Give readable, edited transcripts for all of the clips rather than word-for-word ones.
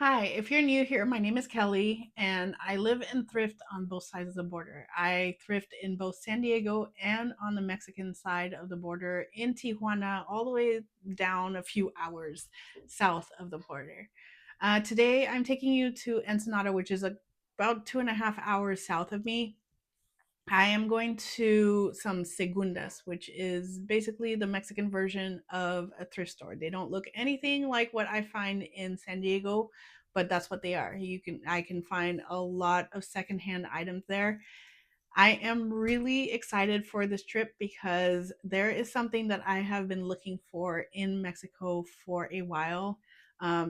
Hi, if you're new here, my name is Kelly and I live and thrift on both sides of the border. I thrift in both San Diego and on the Mexican side of the border in Tijuana, all the way down a few hours south of the border. Today, I'm taking you to Ensenada, which is about 2.5 hours south of me. I am going to some segundas, which is basically the Mexican version of a thrift store. They don't look anything like what I find in San Diego, but that's what they are. I can find a lot of secondhand items there. I am really excited for this trip because there is something that I have been looking for in Mexico for a while.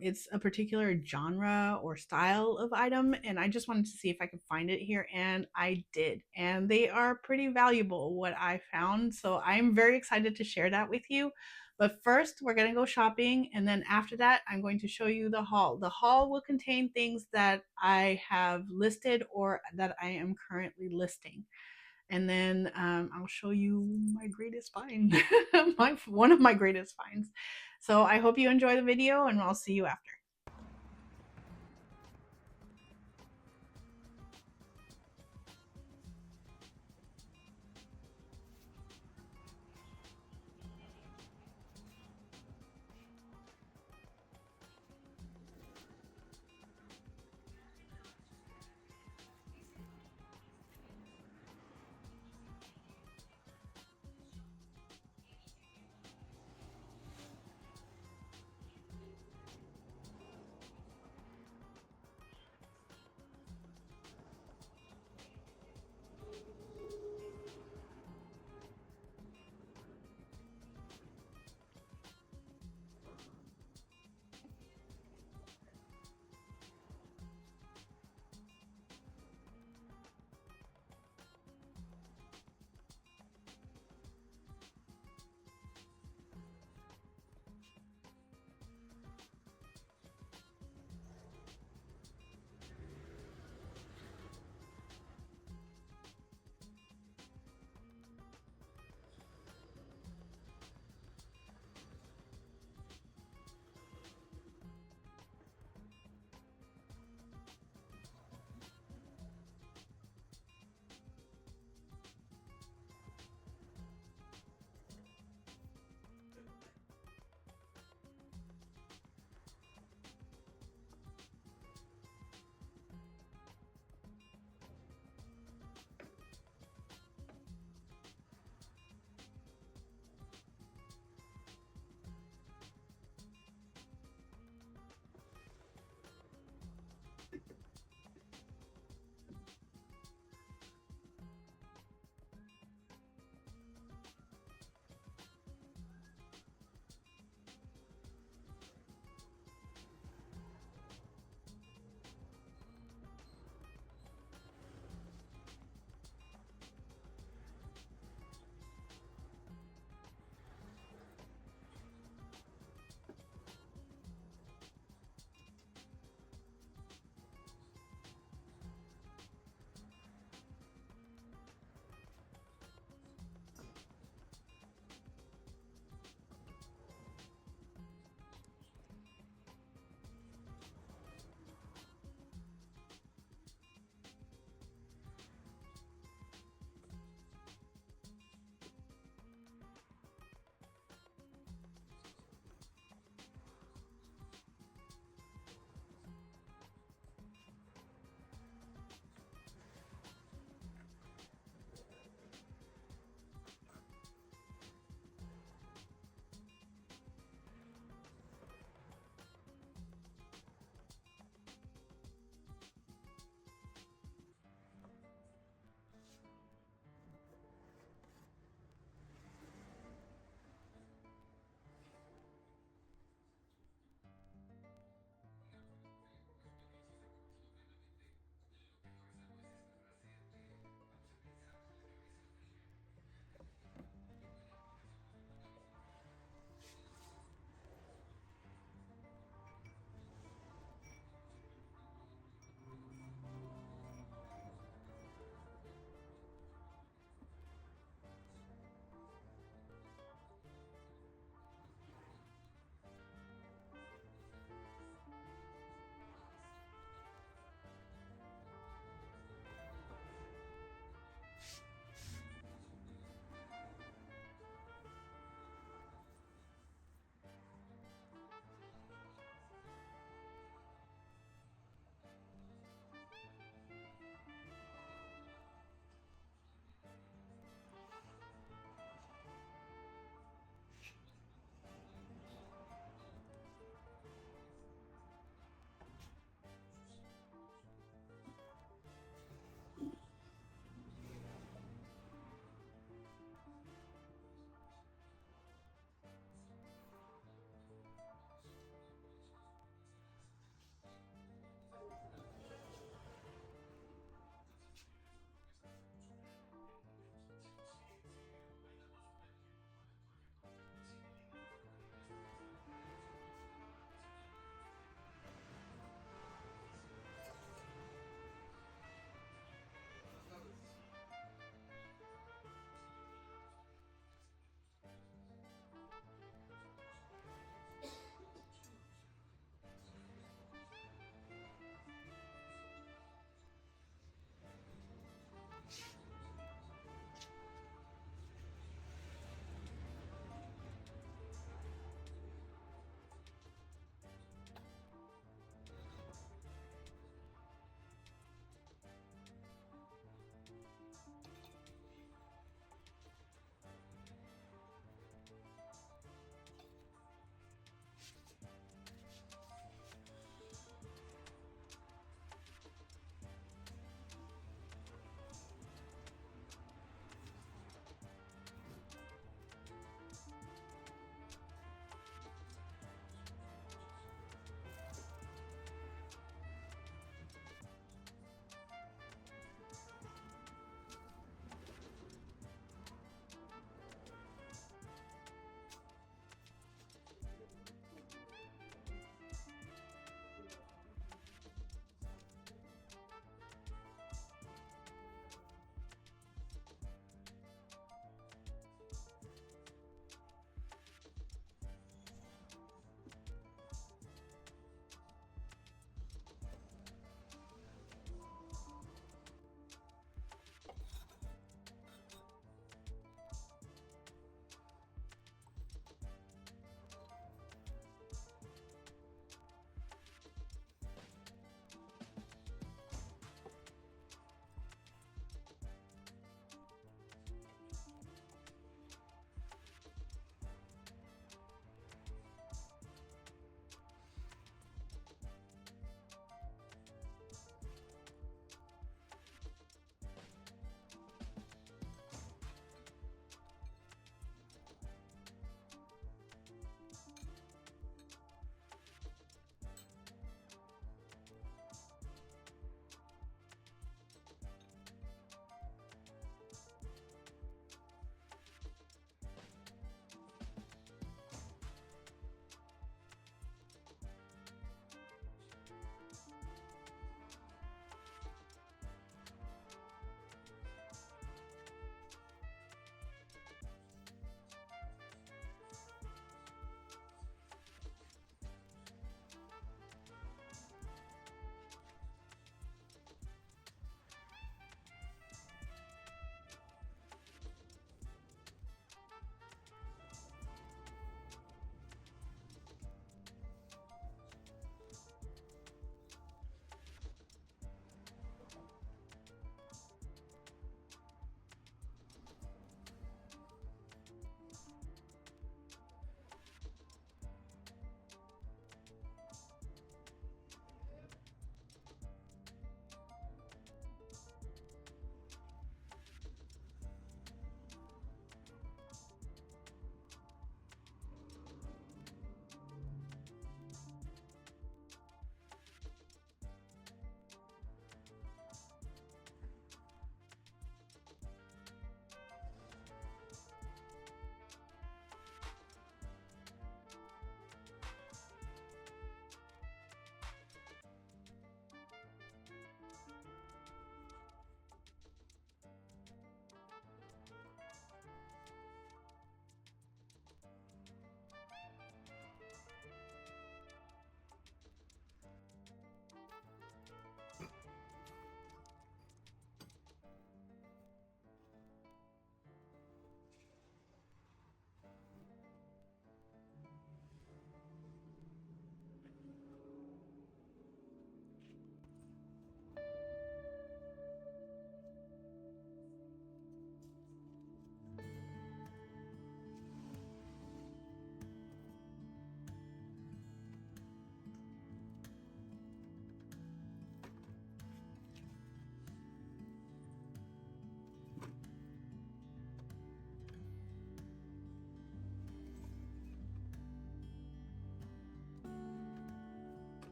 It's a particular genre or style of item, and I just wanted to see if I could find it here, and I did. And they are pretty valuable, what I found. So I'm very excited to share that with you. But first, we're going to go shopping, and then after that, I'm going to show you the haul. The haul will contain things that I have listed or that I am currently listing. And then I'll show you my greatest find, one of my greatest finds. So I hope you enjoy the video, and I'll see you after.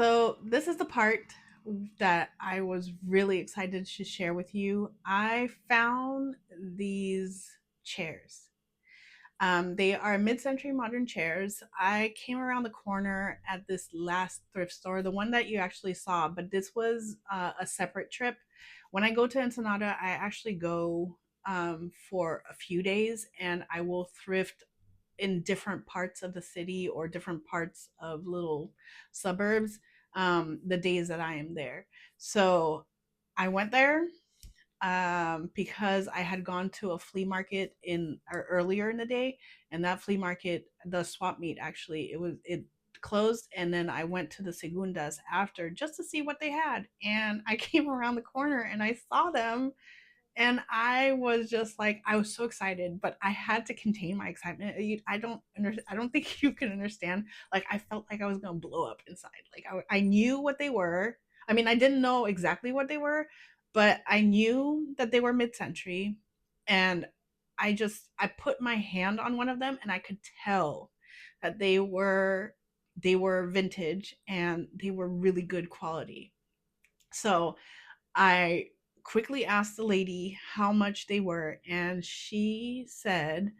So this is the part that I was really excited to share with you. I found these chairs. They are mid-century modern chairs. I came around the corner at this last thrift store, the one that you actually saw, but this was a separate trip. When I go to Ensenada, I actually go for a few days, and I will thrift in different parts of the city or different parts of little suburbs the days that I am there. So I went there because I had gone to a flea market in or earlier in the day, and that flea market, the swap meet, actually, it closed, and then I went to the segundas after just to see what they had, and I came around the corner and I saw them, and I was just like, I was so excited, but I had to contain my excitement. I don't think you can understand. Like, I felt like I was gonna blow up inside. Like, I knew what they were. I mean, I didn't know exactly what they were, but I knew that they were mid-century, and I put my hand on one of them, and I could tell that they were vintage and they were really good quality. So I quickly asked the lady how much they were, and she said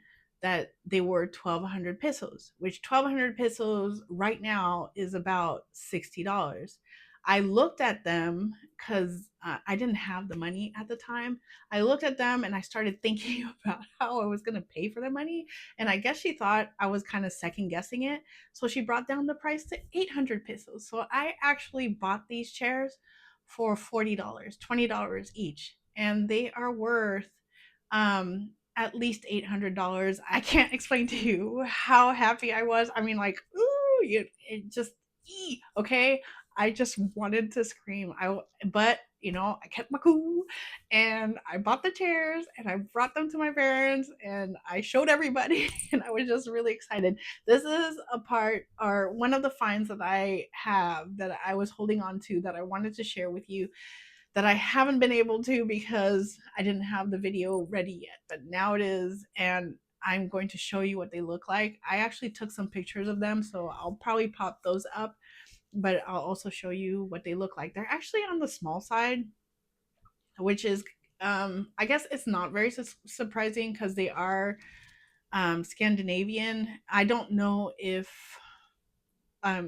that they were 1,200 pesos, which 1,200 pesos right now is about $60. I looked at them because I didn't have the money at the time. I looked at them and I started thinking about how I was going to pay for the money. And I guess she thought I was kind of second guessing it. So she brought down the price to 800 pesos. So I actually bought these chairs for $40, $20 each, and they are worth at least $800. I can't explain to you how happy I was. I mean, like, ooh, it just, okay. I just wanted to scream. But I kept my cool, and I bought the chairs, and I brought them to my parents, and I showed everybody, and I was just really excited. This is a part or one of the finds that I have that I was holding on to that I wanted to share with you that I haven't been able to because I didn't have the video ready yet, but now it is, and I'm going to show you what they look like. I actually took some pictures of them, so I'll probably pop those up, but I'll also show you what they look like. They're actually on the small side, which is I guess it's not very surprising because they are Scandinavian. I don't know if a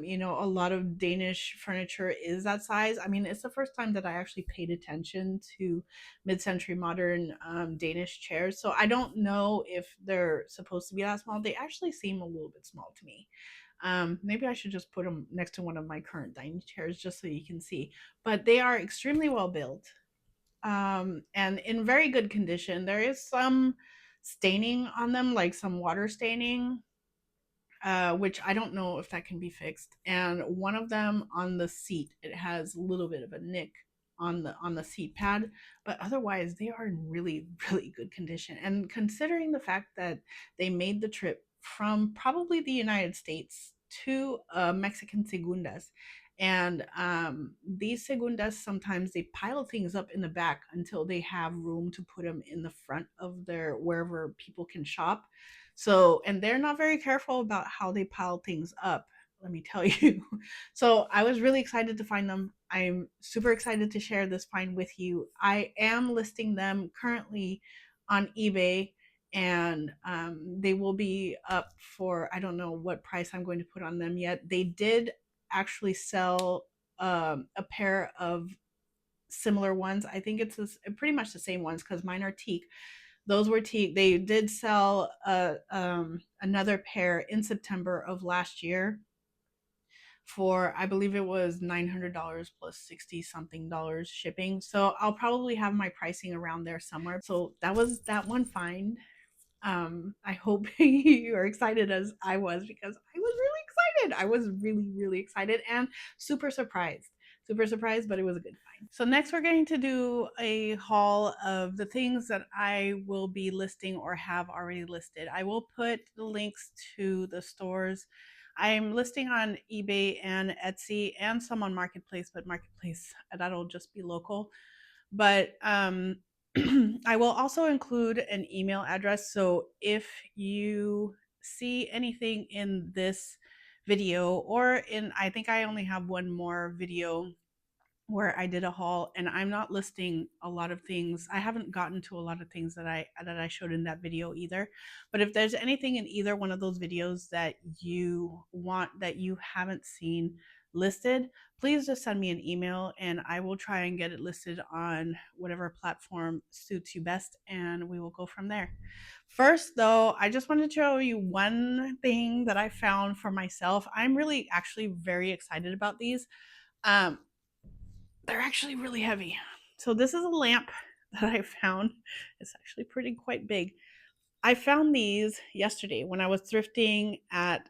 lot of Danish furniture is that size. I mean, it's the first time that I actually paid attention to mid-century modern Danish chairs. So I don't know if they're supposed to be that small. They actually seem a little bit small to me. Maybe I should just put them next to one of my current dining chairs just so you can see. But they are extremely well built and in very good condition. There is some staining on them, like some water staining, which I don't know if that can be fixed. And one of them on the seat, it has a little bit of a nick on the seat pad, but otherwise they are in really really good condition. And considering the fact that they made the trip from probably the United States to Mexican segundas, and these segundas sometimes they pile things up in the back until they have room to put them in the front of their wherever people can shop. So, and they're not very careful about how they pile things up, let me tell you. So, I was really excited to find them. I'm super excited to share this find with you. I am listing them currently on eBay, and they will be up for, I don't know what price I'm going to put on them yet. They did actually sell a pair of similar ones. I think it's pretty much the same ones because mine are teak. Those were teak. They did sell another pair in September of last year for, I believe it was $900 plus 60 something dollars shipping. So I'll probably have my pricing around there somewhere. So that was that one find. I hope you are excited as I was because I was really excited. I was really, really excited and super surprised. Super surprised, but it was a good find. So next we're going to do a haul of the things that I will be listing or have already listed. I will put the links to the stores. I'm listing on eBay and Etsy and some on Marketplace, but Marketplace, that'll just be local. But I will also include an email address. So if you see anything in this video, or in, I think I only have one more video where I did a haul, and I'm not listing a lot of things. I haven't gotten to a lot of things that I showed in that video either. But if there's anything in either one of those videos that you want that you haven't seen listed, please just send me an email and I will try and get it listed on whatever platform suits you best, and we will go from there. First, though, I just wanted to show you one thing that I found for myself. I'm really actually very excited about these. Um, they're actually really heavy. So this is a lamp that I found. It's actually pretty quite big. I found these yesterday when I was thrifting at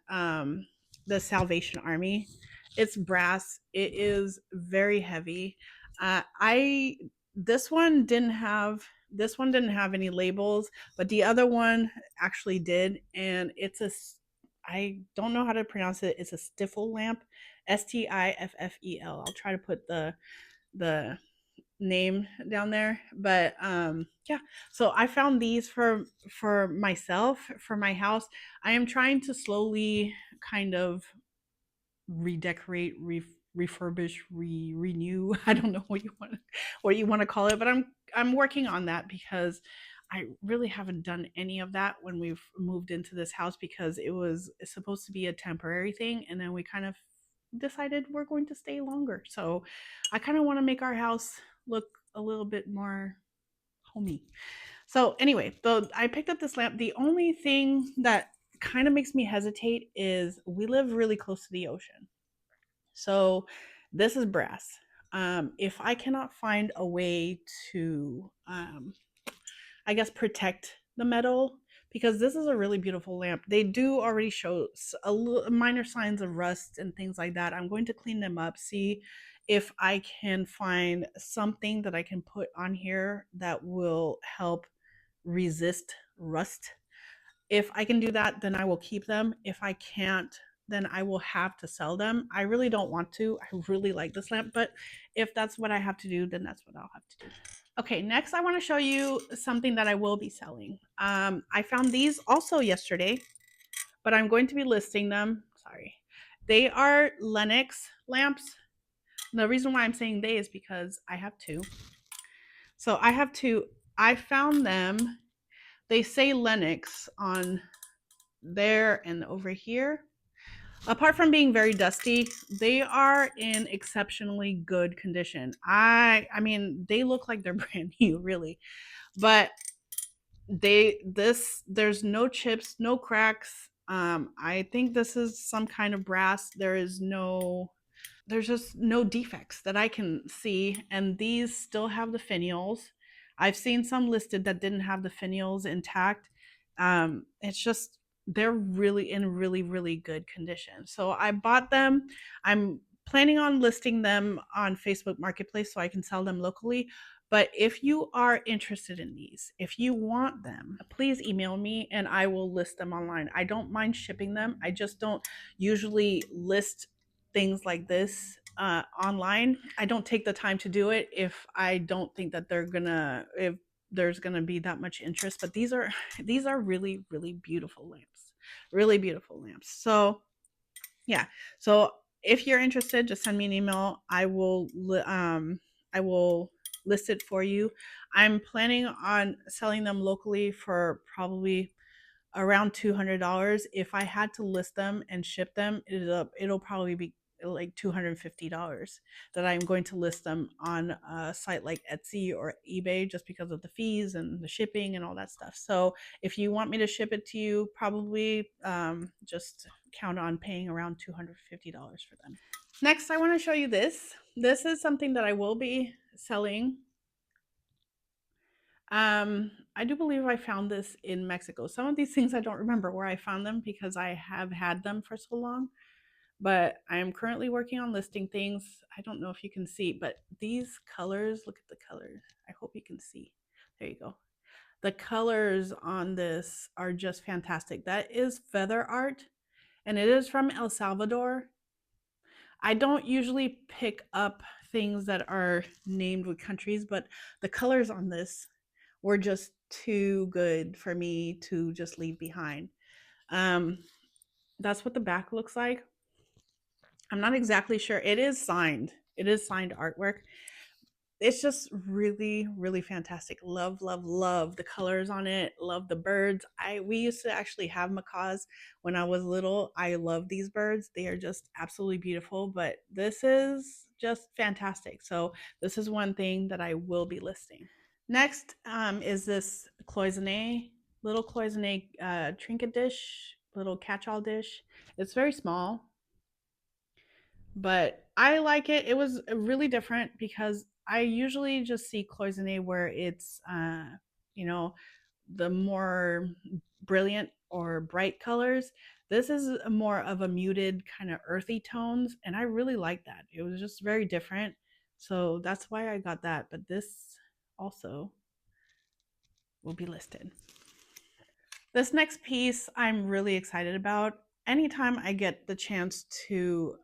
the Salvation Army. It's brass. It is very heavy. I this one didn't have any labels, but the other one actually did, and I don't know how to pronounce it. It's a Stiffel lamp, Stiffel. I'll try to put the name down there, but yeah. So I found these for myself, for my house. I am trying to slowly kind of redecorate, refurbish, renew. I don't know what you want to call it, but I'm working on that because I really haven't done any of that when we've moved into this house, because it was supposed to be a temporary thing, and then we kind of decided we're going to stay longer. So I kind of want to make our house look a little bit more homey. So anyway, so I picked up this lamp. The only thing that kind of makes me hesitate is we live really close to the ocean. So this is brass. If I cannot find a way to, I guess, protect the metal, because this is a really beautiful lamp. They do already show minor signs of rust and things like that. I'm going to clean them up, see if I can find something that I can put on here that will help resist rust. If I can do that, then I will keep them. If I can't, then I will have to sell them. I really don't want to. I really like this lamp, but if that's what I have to do, then that's what I'll have to do. Okay, next I want to show you something that I will be selling. I found these also yesterday, but I'm going to be listing them. Sorry. They are Lennox lamps. The reason why I'm saying they is because I have two. So I have two. I found them. They say Lennox on there and over here. Apart from being very dusty, they are in exceptionally good condition. I mean, they look like they're brand new, really. But there's no chips, no cracks. I think this is some kind of brass. There's just no defects that I can see, and these still have the finials. I've seen some listed that didn't have the finials intact. It's just they're really in really good condition. So I bought them. I'm planning on listing them on Facebook Marketplace so I can sell them locally. But if you are interested in these, if you want them, please email me and I will list them online. I don't mind shipping them. I just don't usually list things like this online. I don't take the time to do it if I don't think that if there's gonna be that much interest. But these are really beautiful lamps, really beautiful lamps. So yeah, so if you're interested, just send me an email. I will list it for you. I'm planning on selling them locally for probably around $200. If I had to list them and ship them, it'll probably be like $250 that I'm going to list them on a site like Etsy or eBay, just because of the fees and the shipping and all that stuff. So if you want me to ship it to you, probably just count on paying around $250 for them. Next, I want to show you this. This is something that I will be selling. I do believe I found this in Mexico. Some of these things I don't remember where I found them because I have had them for so long. But I am currently working on listing things. I don't know if you can see, but these colors, look at the colors. I hope you can see. There you go. The colors on this are just fantastic. That is feather art, and it is from El Salvador. I don't usually pick up things that are named with countries, but the colors on this were just too good for me to just leave behind. Um, that's what the back looks like. I'm not exactly sure. It is signed. It is signed artwork. It's just really, really fantastic. Love, love, love the colors on it. Love the birds. I We used to actually have macaws when I was little. I love these birds. They are just absolutely beautiful. But this is just fantastic. So this is one thing that I will be listing. Next is this cloisonne, little cloisonne trinket dish, little catch-all dish. It's very small, but I like it. It was really different because I usually just see cloisonne where it's, you know, the more brilliant or bright colors. This is more of a muted kind of earthy tones, and I really like that. It was just very different. So that's why I got that. But this also will be listed. This next piece I'm really excited about. Anytime I get the chance to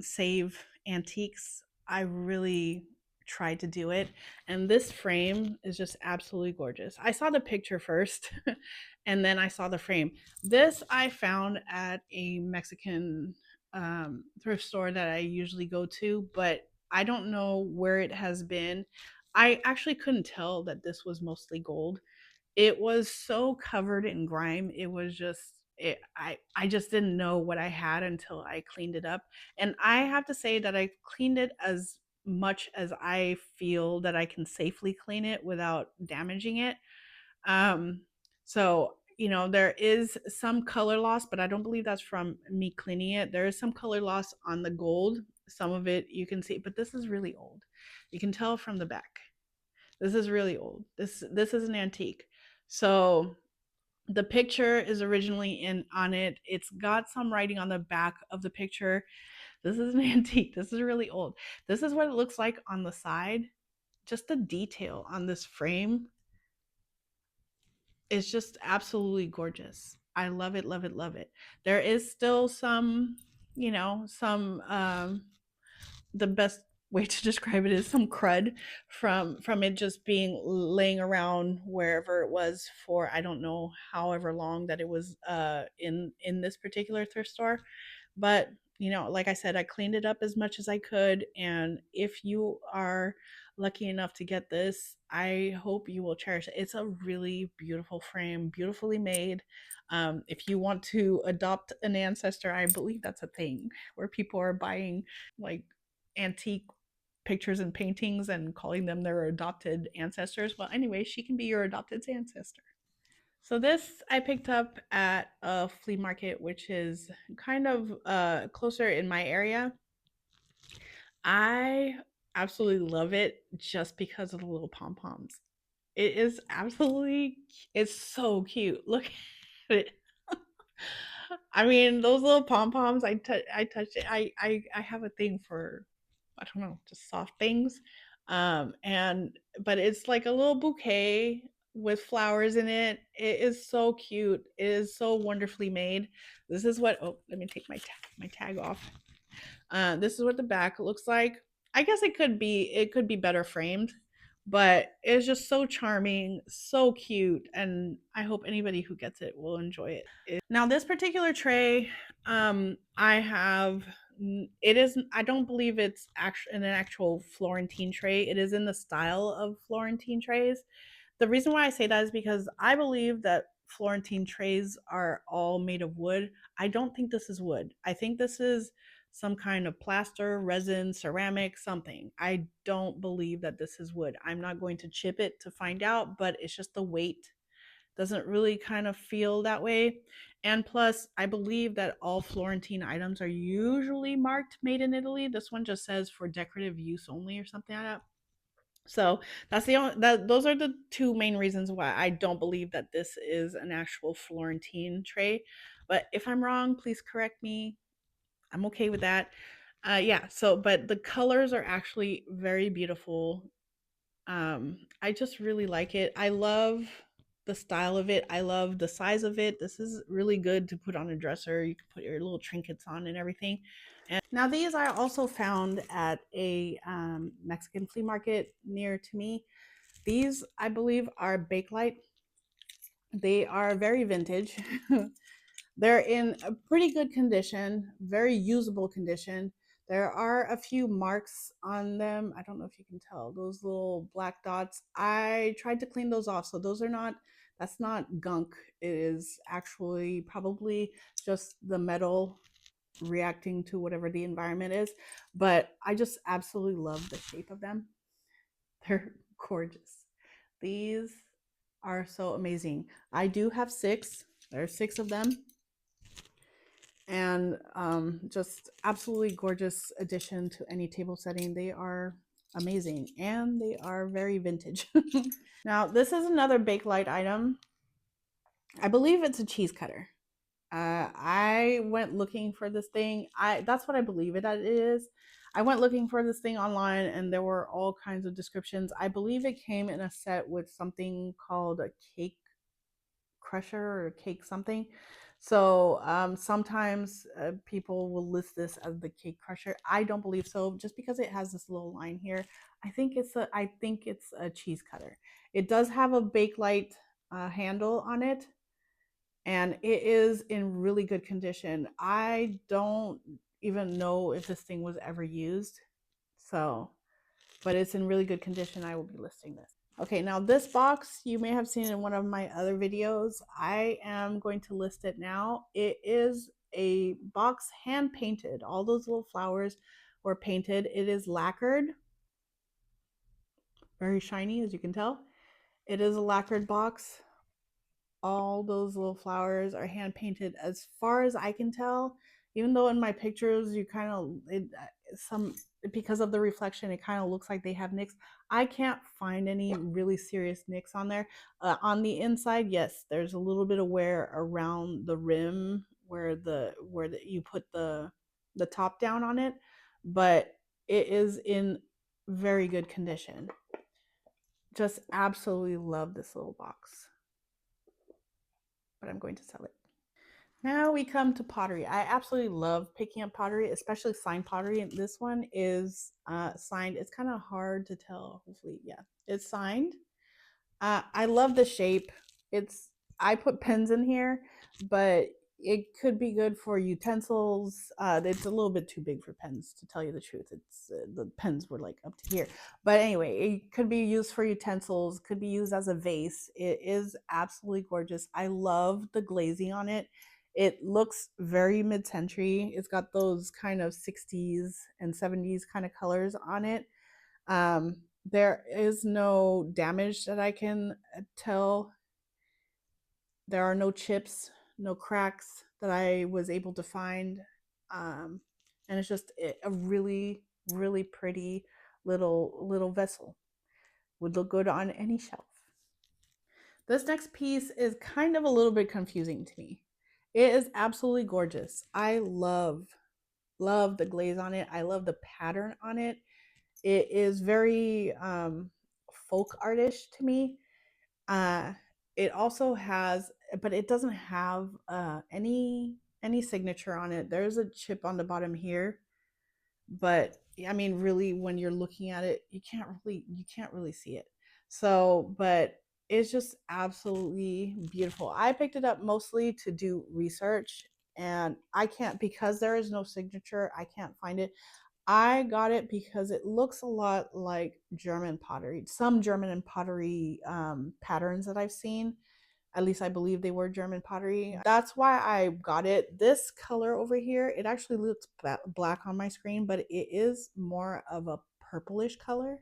save antiques, I really try to do it. And this frame is just absolutely gorgeous. I saw the picture first and then I saw the frame. This I found at a Mexican thrift store that I usually go to, but I don't know where it has been. I actually couldn't tell that this was mostly gold. It was so covered in grime. It was just I just didn't know what I had until I cleaned it up. And I have to say that I cleaned it as much as I feel that I can safely clean it without damaging it. Um so there is some color loss, but I don't believe that's from me cleaning it. There is some color loss on the gold. Some of it you can see, but this is really old. You can tell from the back. This is really old. This is an antique. So the picture is originally in on it. It's got some writing on the back of the picture. This is an antique. This is really old. This is what it looks like on the side. Just the detail on this frame is just absolutely gorgeous. I love it, love it, love it. There is still some, some the best way to describe it is some crud from it just being laying around wherever it was for I don't know however long that it was in this particular thrift store. But like I said, I cleaned it up as much as I could, and if you are lucky enough to get this, I hope you will cherish it. It's a really beautiful frame, beautifully made. If you want to adopt an ancestor, I believe that's a thing where people are buying like antique pictures and paintings and calling them their adopted ancestors. Well, anyway, she can be your adopted ancestor. So this I picked up at a flea market, which is kind of closer in my area. I absolutely love it just because of the little pom poms. It is absolutely, it's so cute. Look at it. I mean, those little pom poms. I touched it. I have a thing for, I don't know, just soft things. And but it's like a little bouquet with flowers in it. It is so cute. It is so wonderfully made. This is what. Oh, let me take my tag off. This is what the back looks like. I guess it could be better framed, but it's just so charming, so cute, and I hope anybody who gets it will enjoy it. Now, this particular tray, I have. It is. I don't believe it's actually an actual Florentine tray. It is in the style of Florentine trays. The reason why I say that is because I believe that Florentine trays are all made of wood. I don't think this is wood. I think this is some kind of plaster, resin, ceramic, something. I don't believe that this is wood. I'm not going to chip it to find out, but it's just the weight doesn't really kind of feel that way. And plus, I believe that all Florentine items are usually marked made in Italy. This one just says for decorative use only or something like that. So that's the only that those are the two main reasons why I don't believe that this is an actual Florentine tray. But if I'm wrong, please correct me. I'm okay with that. Yeah, so but the colors are actually very beautiful. I just really like it. I love the style of it. I love the size of it. This is really good to put on a dresser. You can put your little trinkets on and everything. And now these I also found at a Mexican flea market near to me. These I believe are Bakelite. They are very vintage. They're in a pretty good condition, very usable condition. There are a few marks on them. I don't know if you can tell those little black dots. I tried to clean those off. So those are not, that's not gunk. It is actually probably just the metal reacting to whatever the environment is. But I just absolutely love the shape of them. They're gorgeous. These are so amazing. I do have 6. There are 6 of them, and just absolutely gorgeous addition to any table setting. They are amazing, and they are very vintage. Now, this is another Bakelite item. I believe it's a cheese cutter. I went looking for this thing. That's what I believe it is. I went looking for this thing online, and there were all kinds of descriptions. I believe it came in a set with something called a cake crusher or cake something. So sometimes people will list this as the cake crusher. I don't believe so, just because it has this little line here. I think it's a cheese cutter. It does have a Bakelite handle on it, and it is in really good condition. I don't even know if this thing was ever used. So, but it's in really good condition. I will be listing this. Okay, now this box you may have seen in one of my other videos. I am going to list it now. It is a box hand painted. All those little flowers were painted. It is lacquered, very shiny as you can tell. It is a lacquered box. All those little flowers are hand painted as far as I can tell. Even though in my pictures you kind of some, because of the reflection, it kind of looks like they have nicks. I can't find any really serious nicks on there. On the inside, yes, there's a little bit of wear around the rim where you put the top down on it, but it is in very good condition. Just absolutely love this little box, but I'm going to sell it. Now we come to pottery. I absolutely love picking up pottery, especially signed pottery. This one is signed. It's kind of hard to tell. Hopefully, yeah, it's signed. I love the shape. It's I put pens in here, but it could be good for utensils. It's a little bit too big for pens, to tell you the truth. It's the pens were like up to here, but anyway, it could be used for utensils. Could be used as a vase. It is absolutely gorgeous. I love the glazing on it. It looks very mid-century. It's got those kind of 60s and 70s kind of colors on it. There is no damage that I can tell. There are no chips, no cracks that I was able to find. And it's just a really, really pretty little vessel. Would look good on any shelf. This next piece is kind of a little bit confusing to me. It is absolutely gorgeous. I love the glaze on it. I love the pattern on it. It is very folk artish to me. Uh, it also has, but it doesn't have any signature on it. There's a chip on the bottom here, but I mean, really, when you're looking at it, you can't really see it. So, but it's just absolutely beautiful. I picked it up mostly to do research, and I can't, because there is no signature. I can't find it. I got it because it looks a lot like German pottery. Some German pottery patterns that I've seen, at least I believe they were German pottery. That's why I got it. This color over here, it actually looks black on my screen, but it is more of a purplish color.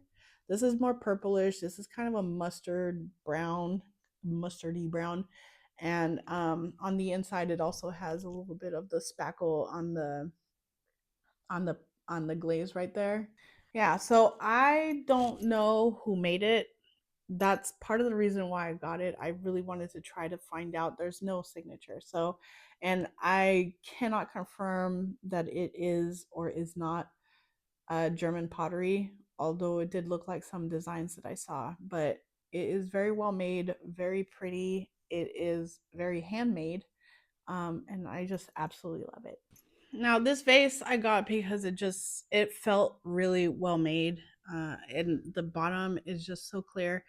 This is more purplish. This is kind of a mustard brown, mustardy brown. And on the inside, it also has a little bit of the spackle on the on the glaze right there. Yeah, so I don't know who made it. That's part of the reason why I got it. I really wanted to try to find out. There's no signature. So, and I cannot confirm that it is or is not German pottery, although it did look like some designs that I saw. But it is very well made, very pretty. It is very handmade, and I just absolutely love it. Now this vase I got because it felt really well made, and the bottom is just so clear.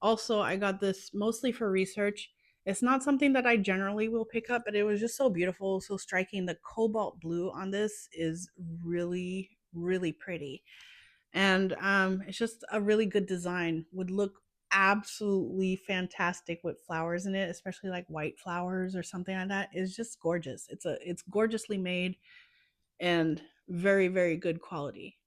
Also, I got this mostly for research. It's not something that I generally will pick up, but it was just so beautiful, so striking. The cobalt blue on this is really, really pretty. And it's just a really good design. Would look absolutely fantastic with flowers in it, especially like white flowers or something like that. It's just gorgeous. It's gorgeously made and very, very good quality.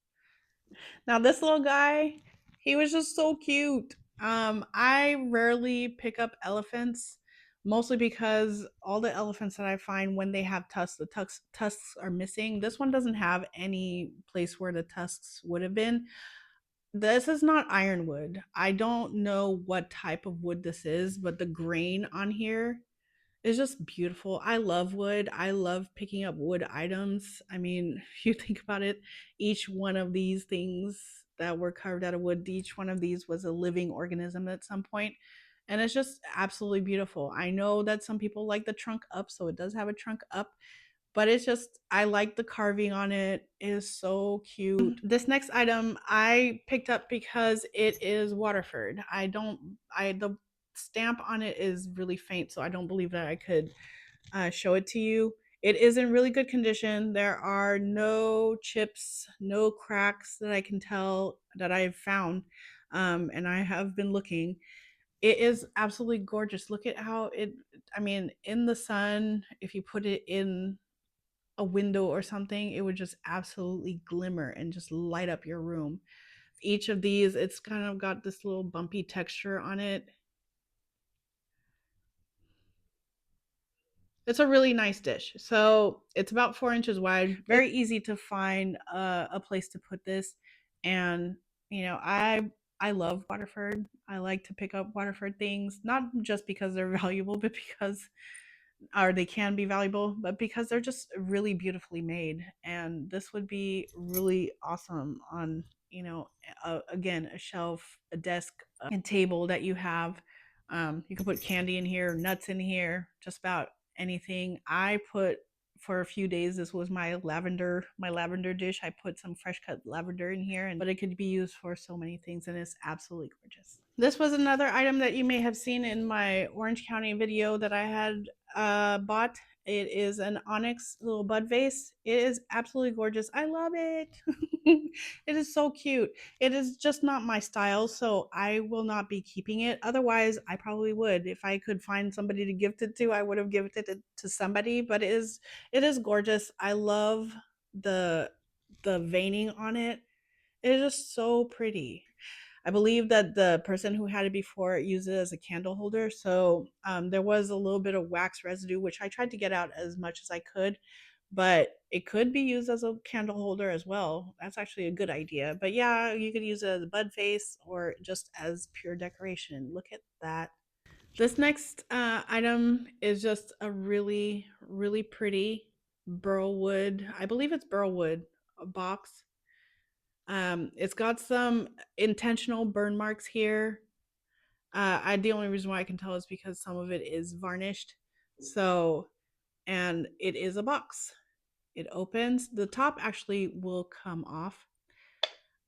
Now this little guy, he was just so cute. I rarely pick up elephants, mostly because all the elephants that I find when they have tusks, the tusks are missing. This one doesn't have any place where the tusks would have been. This is not ironwood. I don't know what type of wood this is, but the grain on here is just beautiful. I love wood. I love picking up wood items. I mean, if you think about it, each one of these things that were carved out of wood, each one of these was a living organism at some point. And it's just absolutely beautiful. I know that some people like the trunk up, so it does have a trunk up, but it's just I like the carving on it. It is so cute. This next item I picked up because it is Waterford. I the stamp on it is really faint, so I don't believe that I could show it to you. It is in really good condition. There are no chips, no cracks that I can tell that I've found, and I have been looking. It is absolutely gorgeous. Look at how it. I mean, in the sun, if you put it in a window or something, it would just absolutely glimmer and just light up your room. Each of these, it's kind of got this little bumpy texture on it. It's a really nice dish. So it's about 4 inches wide, very easy to find a place to put this. And I love Waterford. I like to pick up Waterford things, not just because they're valuable, but because or they can be valuable, but because they're just really beautifully made. And this would be really awesome on, again, a shelf, a desk, and table that you have. You can put candy in here, nuts in here, just about anything. I put for a few days. This was my lavender dish. I put some fresh cut lavender in here, and but it could be used for so many things, and it's absolutely gorgeous. This was another item that you may have seen in my Orange County video that I had bought. It is an onyx little bud vase. It is absolutely gorgeous. I love it. It is so cute. It is just not my style, so I will not be keeping it. Otherwise, I probably would. If I could find somebody to gift it to, I would have gifted it to somebody. But it is gorgeous. I love the the veining on it. It is just so pretty. I believe that the person who had it before used it as a candle holder. So there was a little bit of wax residue, which I tried to get out as much as I could, but it could be used as a candle holder as well. That's actually a good idea. But yeah, you could use it as a bud face or just as pure decoration. Look at that. This next item is just a really, really pretty burl wood. I believe it's burl wood, a box. It's got some intentional burn marks here. The only reason why I can tell is because some of it is varnished. So, and it is a box. It opens. The top actually will come off,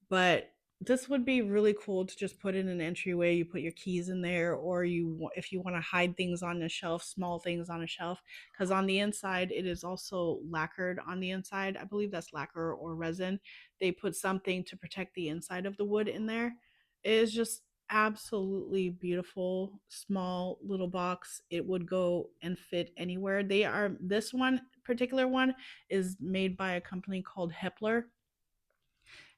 but this would be really cool to just put in an entryway. You put your keys in there, or if you want to hide things on a shelf, small things on a shelf, because on the inside it is also lacquered on the inside. I believe that's lacquer or resin. They put something to protect the inside of the wood in there. It is just absolutely beautiful, small little box. It would go and fit anywhere. This one particular one is made by a company called Hepler,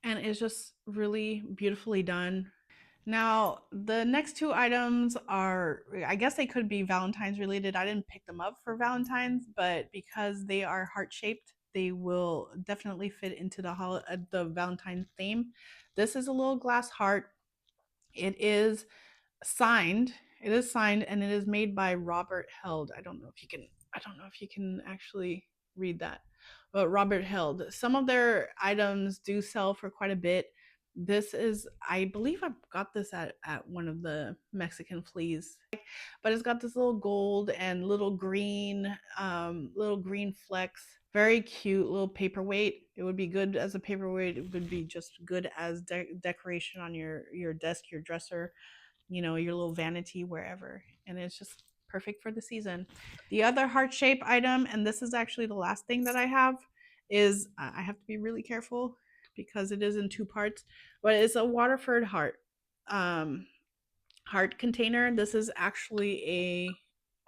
and it's just really beautifully done. Now, the next two items are, I guess they could be Valentine's related. I didn't pick them up for Valentine's, but because they are heart shaped, they will definitely fit into the Valentine theme. This is a little glass heart. It is signed. It is signed and it is made by Robert Held. I don't know if you can actually read that. But Robert Held. Some of their items do sell for quite a bit. This is, I believe I got this at one of the Mexican fleas. But it's got this little gold and little green flecks. Very cute little paperweight. It would be good as a paperweight. It would be just good as decoration on your desk, your dresser, your little vanity, wherever. And it's just perfect for the season. The other heart shape item, and this is actually the last thing that I have, is I have to be really careful because it is in two parts, but it's a Waterford um, heart container. This is actually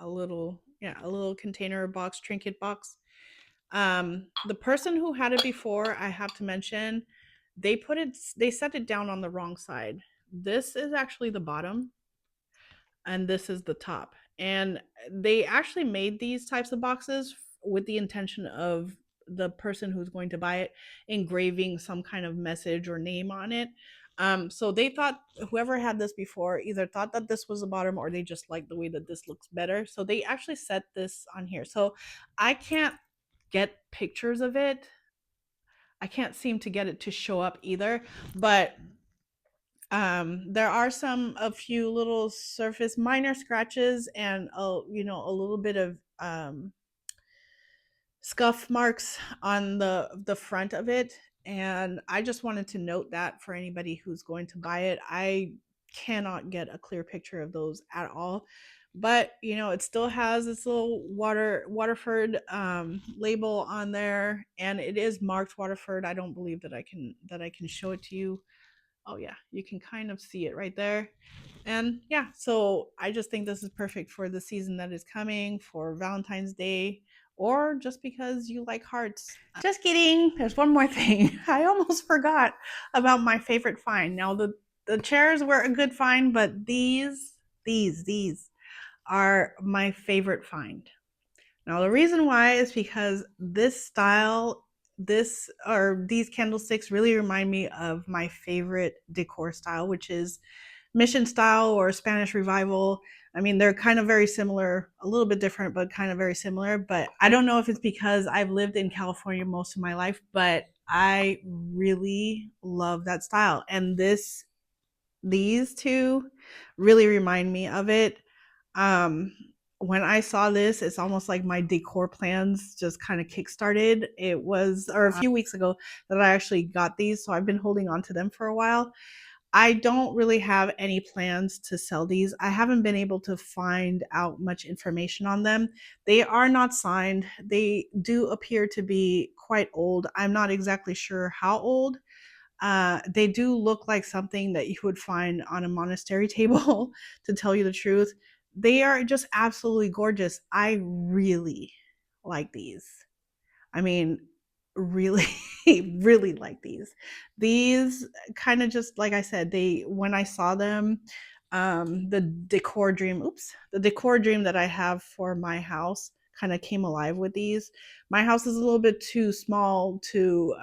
a little, yeah, a little container box, trinket box. The person who had it before, I have to mention, they set it down on the wrong side. This is actually the bottom and this is the top. And they actually made these types of boxes with the intention of the person who's going to buy it engraving some kind of message or name on it. So they thought whoever had this before either thought that this was the bottom or they just like the way that this looks better. So they actually set this on here. So I can't get pictures of it. I can't seem to get it to show up either, but there are a few little surface minor scratches and a little bit of scuff marks on the front of it, and I just wanted to note that for anybody who's going to buy it. I cannot get a clear picture of those at all, but it still has this little Waterford label on there, and it is marked Waterford. I don't believe that I can show it to you. Oh yeah, you can kind of see it right there. And yeah, so I just think this is perfect for the season that is coming, for Valentine's Day, or just because you like hearts. Just kidding. There's one more thing. I almost forgot about my favorite find. Now the chairs were a good find, but these are my favorite find. Now, the reason why is because this style, this or these candlesticks really remind me of my favorite decor style, which is mission style or Spanish revival. I mean, they're kind of very similar, a little bit different, but kind of very similar. But I don't know if it's because I've lived in California most of my life, but I really love that style. And these two really remind me of it. Um, when I saw this, it's almost like my decor plans just kind of kickstarted. It was, or a few weeks ago, that I actually got these. So I've been holding on to them for a while. I don't really have any plans to sell these. I haven't been able to find out much information on them. They are not signed. They do appear to be quite old. I'm not exactly sure how old. They do look like something that you would find on a monastery table, to tell you the truth. They are just absolutely gorgeous. I really like these. I mean, really, really like these. These kind of just like I said, they when I saw them, the decor dream that I have for my house kind of came alive with these. My house is a little bit too small to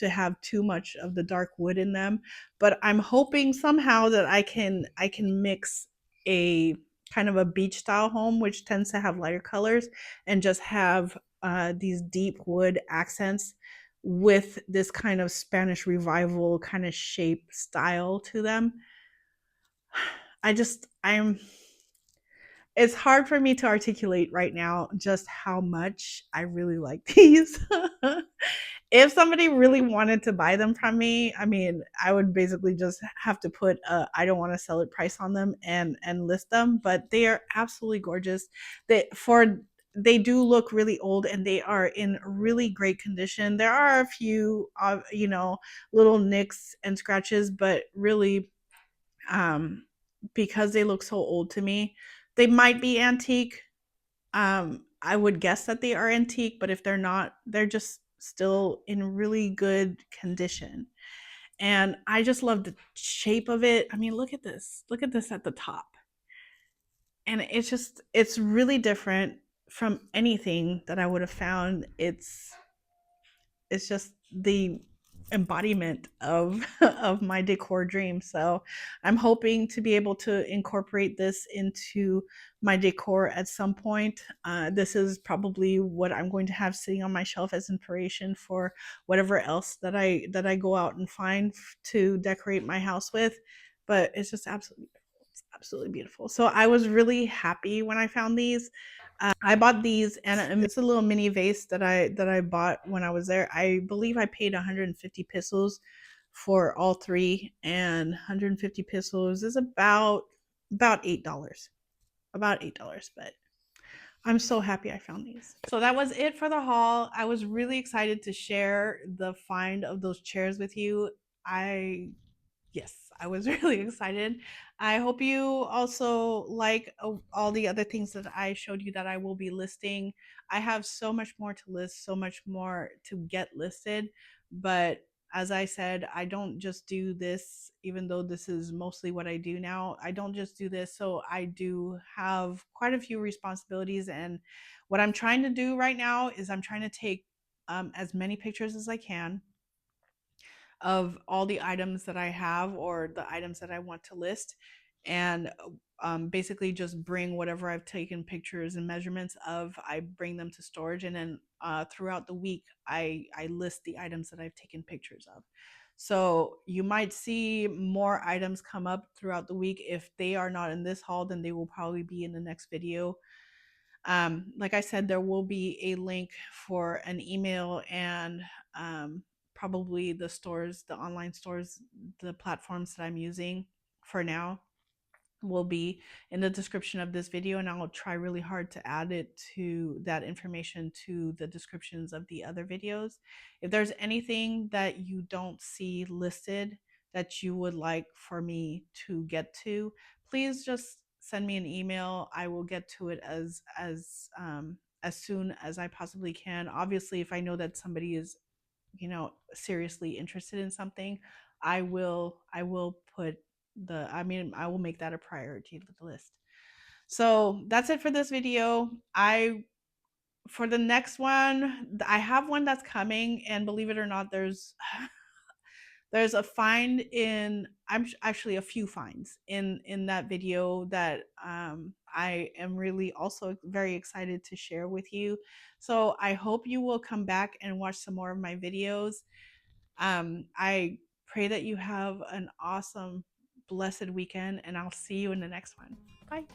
have too much of the dark wood in them, but I'm hoping somehow that I can mix a kind of a beach style home, which tends to have lighter colors, and just have these deep wood accents with this kind of Spanish revival kind of shape style to them. I'm it's hard for me to articulate right now just how much I really like these. If somebody really wanted to buy them from me, I mean, I would basically just have to put a I don't want to sell it price on them and list them, but they are absolutely gorgeous. They do look really old and they are in really great condition. There are a few little nicks and scratches, but really um because they look so old to me, they might be antique. I would guess that they are antique, but if they're not, they're just still in really good condition. And I just love the shape of it. I mean, look at this. Look at this at the top. And it's really different from anything that I would have found. It's just the embodiment of of my decor dream. So I'm hoping to be able to incorporate this into my decor at some point. This is probably what I'm going to have sitting on my shelf as inspiration for whatever else that I go out and find to decorate my house with. But it's absolutely beautiful. So I was really happy when I found these. I bought these, and it's a little mini vase that I bought when I was there. I believe I paid 150 pesos for all three, and 150 pesos is about $8. about $8, but I'm so happy I found these. So that was it for the haul. I was really excited to share the find of those chairs with you. I Yes, I was really excited. I hope you also like all the other things that I showed you that I will be listing. I have so much more to list, so much more to get listed. But as I said, I don't just do this, even though this is mostly what I do now. I don't just do this. So I do have quite a few responsibilities. And what I'm trying to do right now is I'm trying to take as many pictures as I can of all the items that I have or the items that I want to list, and basically just bring whatever I've taken pictures and measurements of. I bring them to storage, and then throughout the week, I list the items that I've taken pictures of. So you might see more items come up throughout the week. If they are not in this haul, then they will probably be in the next video. Like I said, there will be a link for an email and probably the stores, the online stores, the platforms that I'm using for now will be in the description of this video, and I'll try really hard to add it to that information to the descriptions of the other videos. If there's anything that you don't see listed that you would like for me to get to, please just send me an email. I will get to it as soon as I possibly can. Obviously, if I know that somebody is, seriously interested in something, I will put I will make that a priority to the list. So that's it for this video. I For the next one, I have one that's coming, and believe it or not, there's a find in I'm actually a few finds in that video that I am really also very excited to share with you. So I hope you will come back and watch some more of my videos. I pray that you have an awesome, blessed weekend, and I'll see you in the next one. Bye.